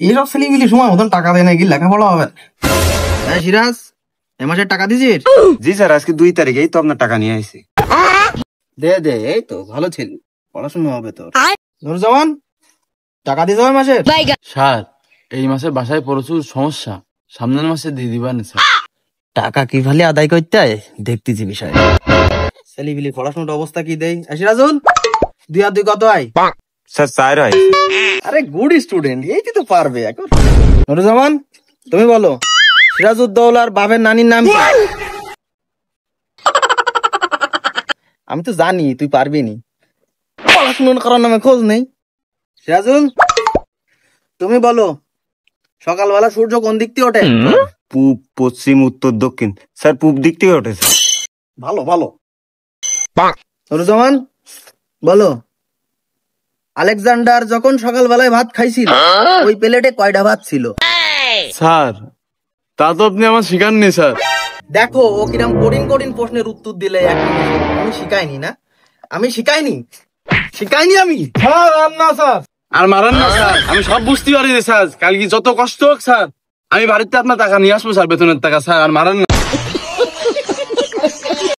এইসব ছেলেগুলি সময় মতন টাকা দেয় না, কি লেখাপড়া হবে। হ্যাঁ সিরাজ, এ মাসের টাকা দিছিস? জি স্যার, আজকে 2 তারিখেই তো আপনার টাকা নিয়ে আসি। দে দে, এই তো ভালো ছেলে, পড়াশোনা হবে তোর। নুরজামান, টাকা দিতে হবে মাসের? স্যার এই মাসে বাসায় প্রচুর সমস্যা, সামনের মাসে দিয়ে দিবেন স্যার। টাকা কিভাবে আদায় করতে হয় দেখতেছি বিষয়। ছেলেগুলি পড়াশোনার অবস্থা কি দেয়? সিরাজুল, 2 আর 2 কত হয়? স্যার 4 হয়। আরে গুড স্টুডেন্ট, এইটি তো পারবে এখন। নুরজামান, তুমি বলো সিরাজউদ্দৌলার বাপের নানির নাম কি? আমি তো জানি তুই পারবি নি, পড়াশোনা করার নামে খোঁজ নেই। সিরাজুল, তুমি বলো সকালবেলা সূর্য কোন দিক থেকে ওঠে? পূব, পশ্চিম, উত্তর, দক্ষিণ। স্যার পূব দিক থেকে ওঠেছে। ভালো ভালো। নুরজামান বলো আলেকজান্ডার যখন সকালবেলায় ভাত খাইছিল ওই প্লেটে কয়টা ভাত ছিল? স্যার তা তো আপনি আমার শিখাননি স্যার। দেখো ও কিরম কঠিন কঠিন প্রশ্নের উত্তর দিলে। আমি শিখাইনি না, আমি শিখাইনি, শিখাইনি আমি। স্যার আর না স্যার, আর মারেন না স্যার, আমি সব বুঝতে পারি স্যার। কালকে যত কষ্ট হোক স্যার, আমি বাড়িতে আপনার টাকা নিয়ে আসবো স্যার, বেতনের টাকা। স্যার আর মারেন না।